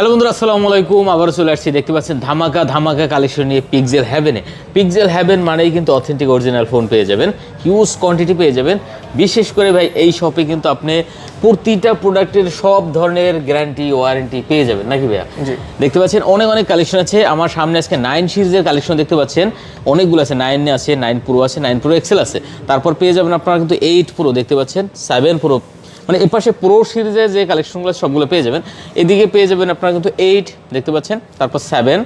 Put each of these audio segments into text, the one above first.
Hello বন্ধুরা, আসসালামু আলাইকুম। আবার চলে আসছি, দেখতে পাচ্ছেন ধামাকা ধামাকা কালেকশন নিয়ে পিক্সেল হ্যাভেনে। পিক্সেল হ্যাভেন মানেই কিন্তু অথেন্টিক অরিজিনাল ফোন পেয়ে যাবেন, হিউজ কোয়ান্টিটি পেয়ে যাবেন। বিশেষ করে ভাই এই শপে কিন্তু আপনি প্রতিটা প্রোডাক্টের সব ধরনের গ্যারান্টি ওয়ারেন্টি পেয়ে যাবেন, নাকি ভাইয়া? জি, দেখতে পাচ্ছেন অনেক অনেক কালেকশন আছে। আমার সামনে আজকে 9 সিরিজের কালেকশন দেখতে পাচ্ছেন, অনেকগুলো আছে। 9 আছে, 9 প্রো আছে, 9 প্রো এক্সেল আছে। তারপর পেয়ে যাবেন আপনারা কিন্তু 8 প্রো দেখতে পাচ্ছেন, 7 প্রো, মানে এ পাশে প্রো সিরিজের যে কালেকশনগুলো সবগুলো পেয়ে যাবেন। এদিকে পেয়ে যাবেন আপনারা কিন্তু 8 দেখতে পাচ্ছেন, তারপর 7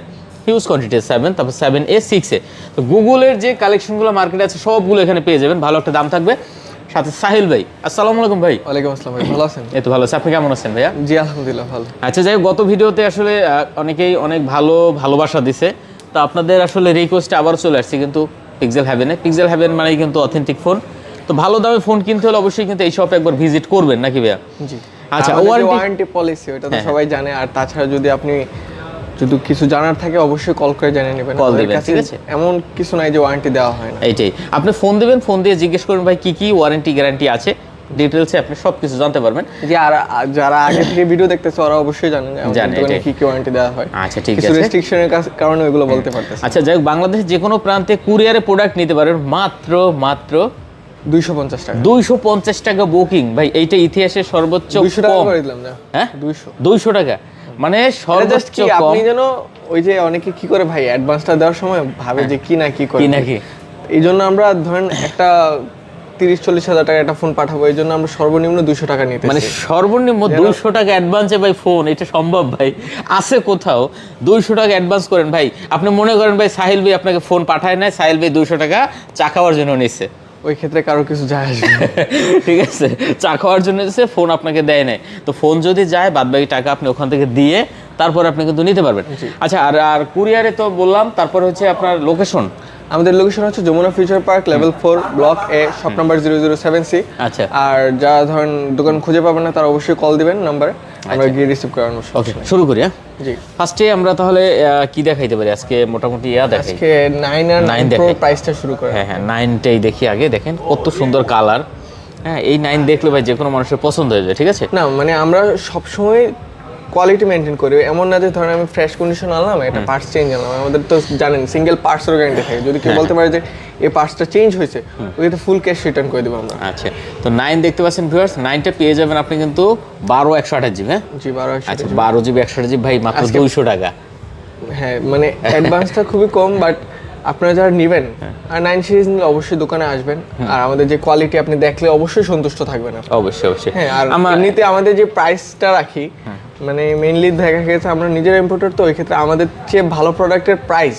হিউজ কোয়ান্টিটি 7, তারপর 7A 6A। তো গুগলের যে কালেকশনগুলো মার্কেটে আছে সবগুলো এখানে পেয়ে যাবেন, ভালো একটা দাম থাকবে। সাথে সাহিল ভাই, আসসালামু আলাইকুম ভাই। ওয়ালাইকুম আসসালাম ভাই, ভালো আছেন? এই তো ভালো আছে, আপনি কেমন আছেন ভাইয়া? জি আলহামদুলিল্লাহ ভালো। আচ্ছা, যাই হোক, গত ভিডিওতে আসলে অনেকেই অনেক ভালোবাসা দিছে, তো আপনাদের আসলে রিকোয়েস্টে আবার চলে আসছে কিন্তু পিক্সেল হ্যাভেনে। পিক্সেল হ্যাভেন মানেই কিন্তু অথেন্টিক ফোন। তো ভালো দামে ফোন কিনতে হলে অবশ্যই কিন্তু এই শপে একবার ভিজিট করবেন, নাকি ভাইয়া? জি। আচ্ছা, ওয়ারেন্টি পলিসি ওটা তো সবাই জানে, আর তাছাড়া যদি আপনি যদি কিছু জানার থাকে অবশ্যই কল করে জানিয়ে নেবেন। কল দিবেন, ঠিক আছে? এমন কিছু নাই যে ওয়ারেন্টি দেওয়া হয় না। এইটাই, আপনি ফোন দিবেন, ফোন দিয়ে জিজ্ঞেস করবেন ভাই কি কি ওয়ারেন্টি গ্যারান্টি আছে, ডিটেলসে আপনি সব কিছু জানতে পারবেন। যে আর যারা আগে থেকে ভিডিও দেখতেছে ওরা অবশ্যই জানেন এটাই। কি কি ওয়ারেন্টি দেওয়া হয়। আচ্ছা, ঠিক কিছু আছে। রেস্ট্রিকশনের কারণে ওইগুলো বলতে পারতেছে। আচ্ছা, যাই হোক, বাংলাদেশের যে কোনো প্রান্তে কুরিয়ারে প্রোডাক্ট নিতে পারেন মাত্র 250 টাকা। 250 টাকা বুকিং। ভাই এইটা ইতিহাসের সর্বোচ্চ 200 টাকা কম। করে দিলাম না। হ্যাঁ, 200 টাকা, মানে জাস্ট সর্বোচ্চ কি কম। আপনি যেন ওই যে অনেকে কি করে ভাই অ্যাডভান্সটা দেওয়ার সময় ভাবে যে কি না কি করে, কি নাকি, এই জন্য আমরা ধরেন একটা 30-40 হাজার টাকা একটা ফোন পাঠাবো, এই জন্য আমরা সর্বনিম্ন 200 টাকা নিতে, মানে সর্বনিম্ন 200 টাকা অ্যাডভান্সে ভাই ফোন, এটা সম্ভব ভাই? আছে কোথাও? 200 টাকা অ্যাডভান্স করেন ভাই। আপনি মনে করেন ভাই সাহিল ভাই আপনাকে ফোন পাঠায় নাই, সাহিল ভাই 200 টাকা চা খাওয়ার জন্য নিচ্ছে, ওই ক্ষেত্রে কারো কিছু যায় আসবে না। ঠিক আছে? চা খাওয়ার জন্য নিচ্ছে, ফোন আপনাকে দেয় নাই। তো ফোন যদি যায়, বাদ বাকি টাকা আপনি ওখান থেকে দিয়ে তারপর আপনি কিন্তু নিতে পারবেন। আচ্ছা, আর কুরিয়ারে তো বললাম, তারপর হচ্ছে আপনার লোকেশন। আমাদের লোকেশন হচ্ছে Jamuna future park level 4 block A, shop number 007C। আচ্ছা, আর যারা ধরেন দোকান খুঁজে পাবেন না তারা অবশ্যই কল দিবেন নাম্বারে, আমরা গিয়ে রিসিভ করানোর। ওকে, শুরু করি। হ্যাঁ, জি। ফার্স্টে আমরা তাহলে কি দেখাইতে পারি আজকে? মোটামুটি দেখাই, আজকে 9 আর 9 প্রো প্রাইসটা শুরু করে। হ্যাঁ, 9টাই দেখি আগে। দেখেন কত সুন্দর কালার। হ্যাঁ, এই 9 দেখলে ভাই যে কোনো মানুষের পছন্দ হয়ে যায়, ঠিক আছে? না মানে আমরা সবসময় কোয়ালিটি মেনটেন করি, এমন না যে ধরেন আমি ফ্রেশ কন্ডিশন আনলাম, এটা পার্টস চেঞ্জ আনলাম। আমাদের তো জানেন সিঙ্গেল পার্টসের গ্যারান্টি থাকে, যদি কেউ বলতে পারে যে এই পার্টসটা চেঞ্জ হয়েছে, ওই তো ফুল ক্যাশ রিটার্ন করে দেবো আমরা। আচ্ছা, তো 9 দেখতে পাচ্ছেন ভিউয়ার্স, 9টা পেয়ে যাবেন আপনি কিন্তু 12/128 GB। হ্যাঁ, জি, 12 আচ্ছা, 12GB 128GB ভাই মাত্র 200 টাকা। হ্যাঁ, মানে অ্যাডভান্সটা খুবই কম, বাট আপনারা যারা নেবেন আর 9 সিরিজ নিলে অবশ্যই দোকানে আসবেন, আর আমাদের যে কোয়ালিটি আপনি দেখলে অবশ্যই সন্তুষ্ট থাকবেন। অবশ্যই অবশ্যই। হ্যাঁ, আর এমনিতে আমাদের যে প্রাইসটা রাখি, মানে মেইনলি দেখা গেছে আমরা নিজের ইম্পোর্টার, তো ওই ক্ষেত্রে আমাদের চেয়ে ভালো প্রোডাক্টের প্রাইস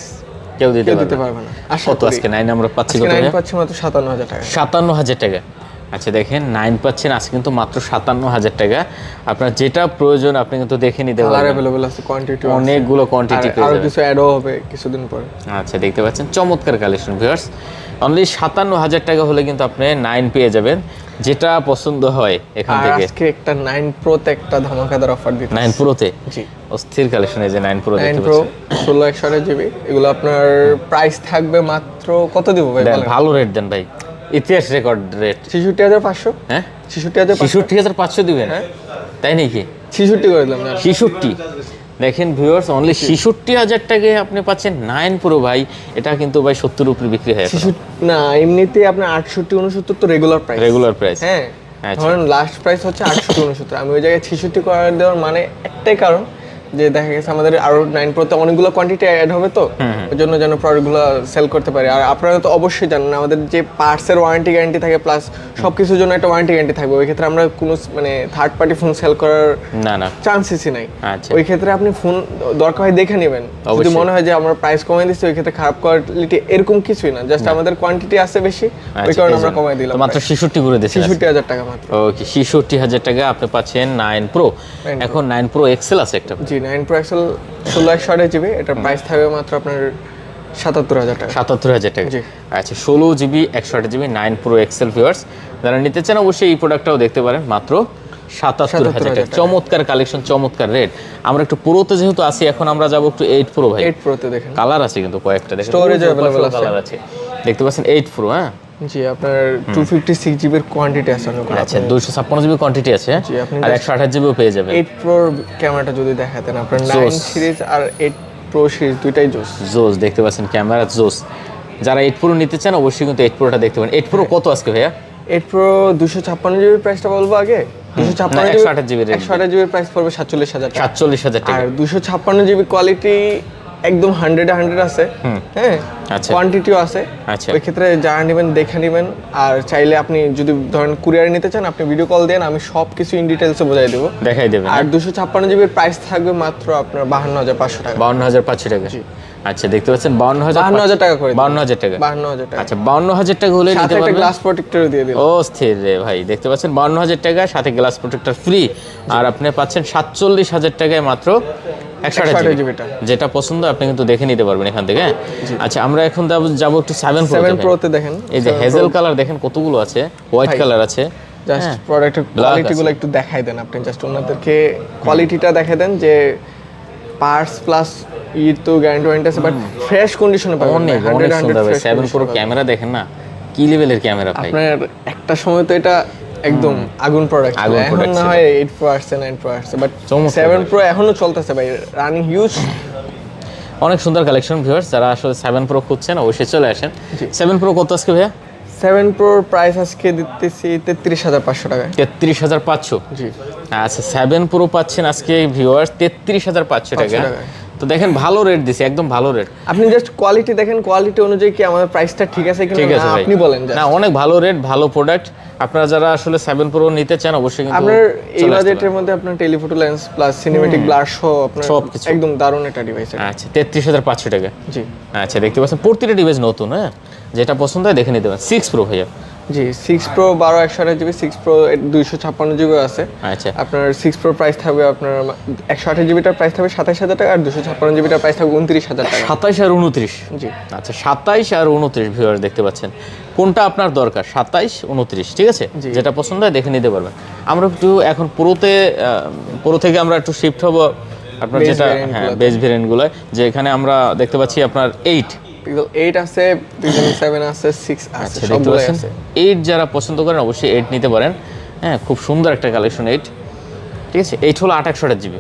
কেউ দিতে পারবে না। কত আজকে 9 আমরা পাচ্ছি? কত? 9 পাচ্ছি মাত্র 57,000 টাকা। 57,000 টাকা। আচ্ছা, দেখেন 9 পাচ্ছেন আজকে কিন্তু মাত্র 57,000 টাকা। আপনার যেটা প্রয়োজন আপনি কিন্তু দেখে নিতে কালার পারবেন। अवेलेबल আছে, কোয়ান্টিটি অনেকগুলো কোয়ান্টিটি পেয়ে আর যাবেন। কিছু অ্যাডও হবে কিছুদিন পরে। আচ্ছা, দেখতে পাচ্ছেন চমৎকার কালেকশন ভিউয়ার্স। অনলি 57,000 টাকা হলে কিন্তু আপনি 9 পেয়ে যাবেন, যেটা পছন্দ হয় এখান থেকে। আজকে একটা 9 প্রো তে একটা ধামাকাদার অফার দিতে। 9 প্রোতে জি, অস্থির কালেকশন। এই যে 9 প্রো 9 দেখতে প্রো পাচ্ছেন, 16/128 GB, এগুলো আপনার প্রাইস থাকবে মাত্র কত দিব ভাই বলেন? ভালো রেট দেন ভাই, ইতিহাস রেকর্ড রেট। 66,500। হ্যাঁ, 66,500। 66,500 দিবেন? তাই নাকি? 66 করে দিলাম না। 66 দেখেন ভিউয়ার্স, অনলি 66,000 টাকায় আপনি পাচ্ছেন 9 প্রো ভাই। এটা কিন্তু ভাই 70 উপরে বিক্রি হয় এখন। না, এমনিতে আপনার 68-69 তো রেগুলার প্রাইস। Regular price. হ্যাঁ, আচ্ছা। ধরুন লাস্ট প্রাইস হচ্ছে 68-69, আমি ওই জায়গায় 66 করে দেওয়ার মানে একটাই কারণ যে দেখা গেছে আমাদের আরো 9 প্রোতে অনেকগুলো কোয়ান্টিটি অ্যাড হবে, তো ওই জন্য যেন প্রোডাক্টগুলো সেল করতে পারি। আর আপনারা তো অবশ্যই জানেন আমাদের যে পার্টসের ওয়ারেন্টি গ্যারান্টি থাকে, প্লাস সবকিছুর জন্য একটা ওয়ারেন্টি গ্যারান্টি থাকবে। ওই ক্ষেত্রে আমরা কোনো মানে থার্ড পার্টি ফোন সেল করার না চান্সেসই নাই। আচ্ছা, ওই ক্ষেত্রে আপনি ফোন দরকার হয় দেখে নেবেন, যদি মনে হয় যে আমরা প্রাইস কমাই দিচ্ছি, ওই ক্ষেত্রে খারাপ কোয়ালিটি এরকম কিছুই না, জাস্ট আমাদের কোয়ান্টিটি আছে বেশি, ওই কারণে আমরা কমাই দিলাম। মাত্র 66 করে দিয়েছেন। 66,000 টাকা মাত্র। ওকে, 66,000 টাকা আপনি পাচ্ছেন 9 প্রো। এখন 9 প্রো এক্সেল আছে একটা। জি, 9 প্রো এক্সেল 16/128 GB, এটার প্রাইস থাকবে মাত্র আপনার 77,000 টাকা। 77,000 টাকা। জি। আচ্ছা, 16GB 128GB 9 pro Excel viewers, যারা নিতে চান অবশ্যই এই প্রোডাক্টটাও দেখতে পারেন মাত্র 77,000 টাকা। চমৎকার কালেকশন, চমৎকার রেট। আমরা একটু প্রোতে যেহেতু আছি, এখন আমরা যাব একটু 8 প্রো ভাই। 8 প্রোতে দেখেন কালার আছে কিন্তু কয়েকটা, দেখেন স্টোরেজ अवेलेबल কালার আছে। দেখতে পাচ্ছেন 8 প্রো। হ্যাঁ, জি আপনার 256 জিবির কোয়ান্টিটি আছে অনেকগুলো। আচ্ছা 256 জিবি কোয়ান্টিটি আছে জি, আপনি আর 128 জিবিও পেয়ে যাবেন। 8 প্রোর ক্যামেরাটা যদি দেখাতেন আপনার 9 সিরিজ আর 8 প্রো সিরিজ দুইটাই জোস। জোস দেখতে পাচ্ছেন, ক্যামেরা জোস। যারা 8 প্রো নিতে চান অবশ্যই কিন্তু 8 প্রোটা দেখতে পারেন। 8 প্রো কত আজকে ভাইয়া? 8 প্রো 256 জিবির প্রাইসটা বলবো আগে। 256 জিবি 128 জিবির প্রাইস পড়বে 47,000 টাকা। 47,000 টাকা। আর 256 জিবি কোয়ালিটি একদম 100 আছে। হ্যাঁ আচ্ছা কোয়ান্টিটিও আছে। আচ্ছা ওই ক্ষেত্রে যারা নেবেন দেখে নেবেন। আর চাইলে আপনি যদি ধরেন কুরিয়ারে নিতে চান আপনি ভিডিও কল দেন, আমি সব কিছু ইন ডিটেইলসে বোঝাই দেবো, দেখাই দেবেন। আর 256 জিবির প্রাইস থাকবে মাত্র আপনার 52,500 টাকা। 52,500 টাকা। আচ্ছা দেখতে পাচ্ছেন 52,000 টাকা করে 52,000 টাকা। 52,000 টাকা। আচ্ছা 52,000 টাকা হলে নিতে সাথে একটা পারবেন। গ্লাস প্রোটেক্টরও দিয়ে দিল। ও স্থির রে ভাই, দেখতে পাচ্ছেন 52,000 টাকা সাথে গ্লাস প্রোটেক্টর ফ্রি। আর আপনি পাচ্ছেন 47,000 টাকায় মাত্র 128 জিবিটা। যেটা পছন্দ আপনি কিন্তু দেখে নিতে পারবেন এখান থেকে। আচ্ছা আমরা এখন যাব একটু 7 প্রোতে দেখেন। এই যে হেজেল কালার দেখেন কতগুলো আছে, হোয়াইট কালার আছে। জাস্ট প্রোডাক্টের কোয়ালিটিগুলো একটু দেখাই দেন আপনি, জাস্ট ওনাদেরকে কোয়ালিটিটা দেখাই দেন যে পার্টস প্লাস তো গ্যারান্টি আছে, বাট ফ্রেশ কন্ডিশনে পাবেন। অনেক অনেক সুন্দর ভাই। 7 প্রো ক্যামেরা দেখেন না কি লেভেলের ক্যামেরা ভাই। আপনার একটা সময় তো এটা একদম আগুন প্রোডাক্ট, এখন না হয় 8 প্রো আসছে 9 প্রো আসছে, বাট 7 প্রো এখনো চলতেছে ভাই, রানিং হিউজ। অনেক সুন্দর কালেকশন ভিউয়ার্স, যারা আসলে 7 প্রো খুঁজছেন অবশ্যই চলে আসেন। 7 প্রো কত আজকে ভাইয়া? 7 প্রোর প্রাইস আজকে দিতেছি 33,500 টাকায়। 33,500। জি আচ্ছা 7 প্রো পাচ্ছেন আজকে ভিউয়ার্স 33,500 টাকা। তো দেখেন ভালো রেট দিছে, একদম ভালো রেট। আপনি জাস্ট কোয়ালিটি দেখেন, কোয়ালিটি অনুযায়ী কি আমাদের প্রাইসটা ঠিক আছে কিনা না আপনি বলেন। না অনেক ভালো রেট, ভালো প্রোডাক্ট। আপনারা যারা আসলে 7 প্রো নিতে চান অবশ্যই কিন্তু আপনার এই বাজেটের মধ্যে আপনার telephoto lens plus cinematic blur সহ আপনার সবকিছু একদম দারুণ একটা ডিভাইস। আচ্ছা 33,500 টাকা। জি আচ্ছা দেখতে পাচ্ছেন প্রতিটা ডিভাইস নতুন, হ্যাঁ যেটা পছন্দ হয় দেখে নিতে পারেন। 6 প্রো ভাইয়া? জি 6 প্রো 12/128 জিবি, 6 প্রো 256 জিবি আছে। আচ্ছা আপনার 6 প্রো প্রাইস থাকবে আপনার 128 জিবিটার প্রাইস থাকবে 27,000 টাকা, আর 256 জিবিটার প্রাইস থাকবে 29,000 টাকা। 27 আর 29। জি আচ্ছা 27 আর 29 ভিউয়ার দেখতে পাচ্ছেন, কোনটা আপনার দরকার? 27 29 ঠিক আছে, যেটা পছন্দ হয় দেখে নিতে পারবেন। আমরা একটু এখন পুরো থেকে আমরা একটু শিফট হব আপনার যেটা হ্যাঁ বেস ভেরিয়েন্টগুলো, যে এখানে আমরা দেখতে পাচ্ছি আপনার 8 8 আছে, Pixel 7 আছে, 6 আছে, দেখতে সবগুলো পাচ্ছেন। আছে। 8 যারা পছন্দ করেন অবশ্যই 8 নিতে পারেন। হ্যাঁ খুব সুন্দর একটা কালেকশন 8, ঠিক আছে। 8 হলো 8/128 জিবি।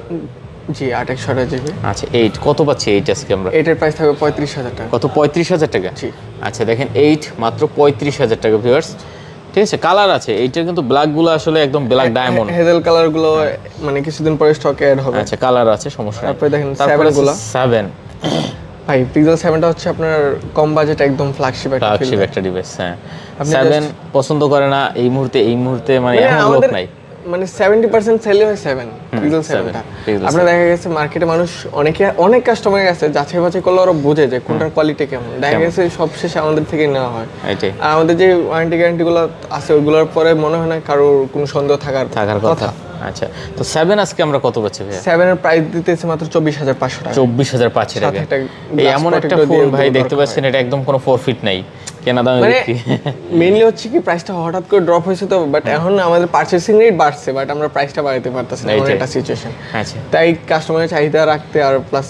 জি 8/128 জিবি। আচ্ছা 8 কত পাচ্ছি 8 আজকে আমরা? 8 এর প্রাইস থাকবে 35,000 টাকা। কত? 35,000 টাকা। জি আচ্ছা দেখেন 8 মাত্র 35,000 টাকা ভিউয়ার্স, ঠিক আছে। কালার আছে এইটার কিন্তু ব্ল্যাক গুলো আসলে একদম ব্ল্যাক ডায়মন্ড, হেজেল কালার গুলো মানে কিছুদিন পরে স্টকে অ্যাড হবে। আচ্ছা কালার আছে, সমস্যা নেই। তারপরে দেখেন তারপরে 7 গুলো 7 ভাই পিক্সেল 7টা হচ্ছে আপনার কম বাজেট একদম ফ্ল্যাগশিপ একটা ডিভাইস। হ্যাঁ 7 পছন্দ করে না এই মুহূর্তে মানে এমন লোক নাই, মানে 70% সেল হয় 7 পিক্সেল 7টা। আপনারা দেখা গেছে মার্কেটে মানুষ অনেক কাস্টমার আছে যাচাই বাছাই করলে ওরা বোঝে যে কোনটার কোয়ালিটি কেমন। দেখা গেছে সবশেষে আমাদের থেকে নেওয়া হয়। আর আমাদের যে ওয়ারেন্টি গ্যারান্টি গুলো আছে ওইগুলোর পরে মনে হয় না কারোর কোনো সন্দেহ থাকার কথা। আচ্ছা তো 7 আজকে আমরা কত পাচ্ছি ভাই? 7 এর প্রাইস দিতেছে মাত্র 24,500 টাকা। 24,500 টাকা। এই এমন একটা ফোন ভাই দেখতে পাচ্ছেন, এটা একদম কোনো প্রফিট নাই, কেনা দামে বিক্রি। মেইনলি হচ্ছে কি প্রাইসটা হঠাৎ করে ড্রপ হয়েছে তো, বাট এখন আমাদের পারচেসিং রেট বাড়ছে, বাট আমরা প্রাইসটা বাড়াতে পারতেছি না, এমন একটা সিচুয়েশন। আচ্ছা তাই কাস্টমারের চাহিদা রাখতে আর প্লাস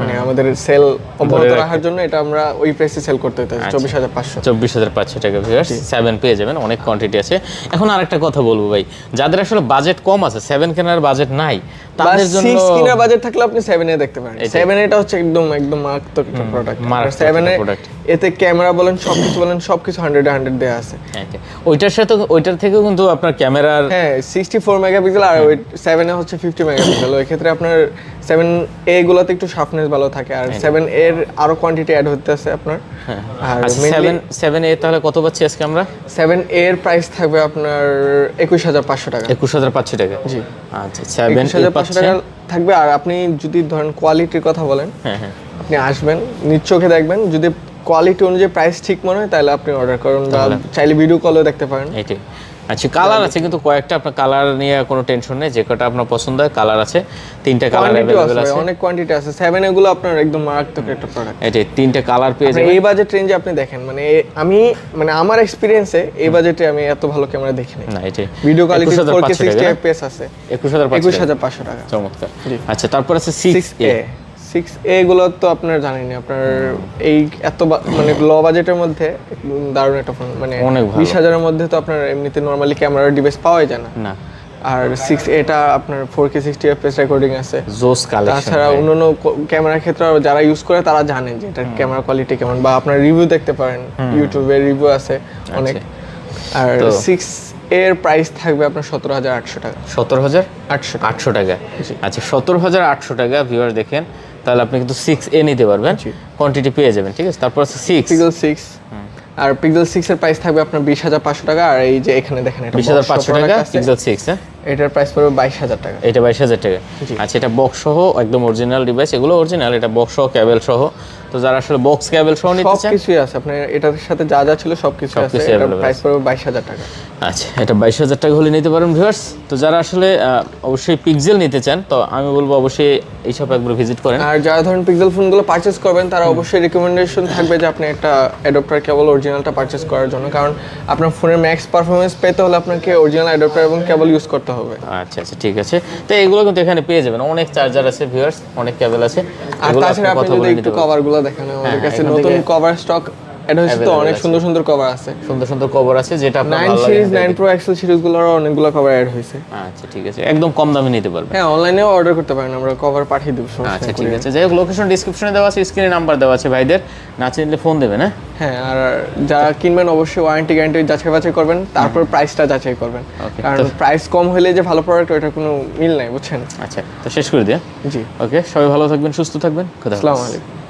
মানে আমাদের সেল অব্যাহত রাখার জন্য এটা আমরা ওই প্রাইসে সেল করতে হতে 24,500। 24,500 টাকা ভিউয়ার্স 7 পেয়ে যাবেন, অনেক কোয়ান্টিটি আছে। এখন আরেকটা কথা বলবো ভাই, যাদের আসলে বাজেট কম আছে, 7 কেনার বাজেট নাই, তাদের জন্য 6 কেনার বাজেট থাকলে আপনি 7 এ দেখতে পারেন। 7 এটা হচ্ছে একদম মারাত্মক একটা প্রোডাক্ট। 7 এ এতে ক্যামেরা বলেন সবকিছু বলেন সবকিছু 100 দেয়া আছে। ওইটার থেকেও কিন্তু আপনার ক্যামেরার হ্যাঁ 64 মেগাপিক্সেল, আর ওই 7 এ হচ্ছে 50 মেগাপিক্সেল। ওই ক্ষেত্রে আপনার 7A গুলোতে একটু শার্পনেস ভালো থাকে, আর 7A এর আরো কোয়ান্টিটি অ্যাড হতে আছে আপনার। আর 7A তাহলে কত পাচ্ছি আজকে আমরা? 7A এর প্রাইস থাকবে আপনার 21,500 টাকা। 21,500 টাকা। জি আচ্ছা 7,500 টাকা থাকবে। আর আপনি যদি ধরেন কোয়ালিটির কথা বলেন, আপনি আসবেন নিজ চোখে দেখবেন, যদি কোয়ালিটি অনুযায়ী প্রাইস ঠিক মনে হয় তাহলে আপনি অর্ডার করুন, বা চাইলে ভিডিও কলেও দেখতে পারেন। এইটাই। আচ্ছা কালার আছে কিন্তু কয়েকটা, আপনার কালার নিয়ে কোনো টেনশন নেই, যে কটা আপনার পছন্দ হয় কালার আছে, 3টা কালার अवेलेबल আছে, অনেক কোয়ান্টিটি আছে। 7 এগুলো আপনার একদম মারাত্মক একটা প্রোডাক্ট। এটাই 3টা কালার পেয়ে যাবেন এই বাজেট রেঞ্জে। আপনি দেখেন মানে আমার এক্সপেরিয়েন্সে এই বাজেটে আমি এত ভালো ক্যামেরা দেখিনি। না এটাই ভিডিও কোয়ালিটি 4K 60 fps আছে। 21,500 টাকা। চমৎকার। আচ্ছা তারপর আছে 6A 6A গুলো তো আপনার জানেনই, আপনার এই এত মানে লো বাজেটের মধ্যে দারুণ একটা ফোন, মানে অনেক ভালো। 20,000-এর মধ্যে তো আপনার এমনিতে নরমালি ক্যামেরার ডিভাইস পাওয়াই যায় না। না, আর 6A আপনার 4K 60 FPS রেকর্ডিং আছে। জোস কালেকশন। তাছাড়া অন্যান্য ক্যামেরার ক্ষেত্রে যারা ইউজ করে তারা জানে যে এটার ক্যামেরা কোয়ালিটি কেমন, বা আপনার রিভিউ দেখতে পারেন, ইউটিউবে রিভিউ আছে অনেক। আর 6A এর প্রাইস থাকবে আপনার 17,800 টাকা। 17,800 টাকা। আচ্ছা, 17,800 টাকা ভিউয়ার দেখেন, তাহলে আপনি কিন্তু 6A নিতে পারবেন, কোয়ান্টিটি পেয়ে যাবেন। ঠিক আছে, তারপর আছে 6 পিক্সেল 6, আর পিক্সেল 6 এর প্রাইস থাকবে আপনার 20,500 টাকা। আর এই যে এখানে দেখেন এটা 20,500 টাকা পিক্সেল 6। হ্যাঁ, এটার প্রাইস পড়বে 22,000 টাকা। এটা 22,000 টাকা। আচ্ছা, এটা বক্স সহ একদম অরিজিনাল ডিভাইস, এগুলো অরিজিনাল, এটা বক্স সহ ক্যাবেল সহ। তো যারা আসলে বক্স ক্যাবেল সহ নিতে চান, সবকিছুই আছে আপনার এটার সাথে যা যা ছিল সবকিছু আছে। সবকিছু এটার available প্রাইস পড়বে 22,000 টাকা। আচ্ছা, এটা 22,000 টাকা হলে নিতে পারেন ভিউয়ার্স। তো যারা আসলে অবশ্যই পিক্সেল নিতে চান, তো আমি বলবো অবশ্যই এই শপ একবার ভিজিট করেন। আর যারা ধরেন পিক্সেল ফোনগুলো পারচেজ করবেন তারা অবশ্যই রিকমেন্ডেশন থাকবে যে আপনি একটা অ্যাডাপ্টার কেবল অরিজিনালটা পারচেজ করার জন্য, কারণ আপনার ফোনের ম্যাক্স পারফরমেন্স পেতে হলে আপনাকে অরিজিনাল অ্যাডাপ্টার এবং কেবল ইউজ করতে হবে। আচ্ছা আচ্ছা, ঠিক আছে। তো এগুলো কিন্তু এখানে পেয়ে যাবেন, অনেক চার্জার আছে ভিউয়ার্স, অনেক কেবল আছে। আর এগুলো তাছাড়া আপনি কথা যদি বলে একটু নিতে পারবেন। কভারগুলো দেখেন, আমাদের কাছে এখান নতুন থেকে কভার স্টক অ্যাড হয়েছে, তো available অনেক আছে। সুন্দর সুন্দর কভার আছে। সুন্দর সুন্দর কভার আছে, যেটা আপনার 9 ভালো লাগে। সিরিজ, 9 প্রো এক্সেল সিরিজগুলোরও অনেকগুলো কভার অ্যাড হয়েছে। আচ্ছা, ঠিক আছে, একদম কম দামে নিতে পারবেন। হ্যাঁ, অনলাইনেও অর্ডার করতে পারেন, আমরা কভার পাঠিয়ে দেবো। আচ্ছা, ঠিক আছে। যাই হোক, লোকেশন ডিসক্রিপশনে দেওয়া আছে, স্ক্রিনে নাম্বার দেওয়া আছে ভাইদের, না চিনলে ফোন দেবেন। হ্যাঁ, হ্যাঁ, আর যারা কিনবেন অবশ্যই ওয়ারেন্টি গ্যারান্টি যাচাই বাছাই করবেন, তারপর প্রাইসটা যাচাই করবেন, Okay, কারণ প্রাইস কম হলে যে ভালো প্রোডাক্ট ওটার কোনো মিল নাই, বুঝছেন? আচ্ছা, তো শেষ করে দিয়ে। জি, ওকে, সবাই ভালো থাকবেন, সুস্থ থাকবেন, খোদা হাফেজ। আসসালামু আলাইকুম।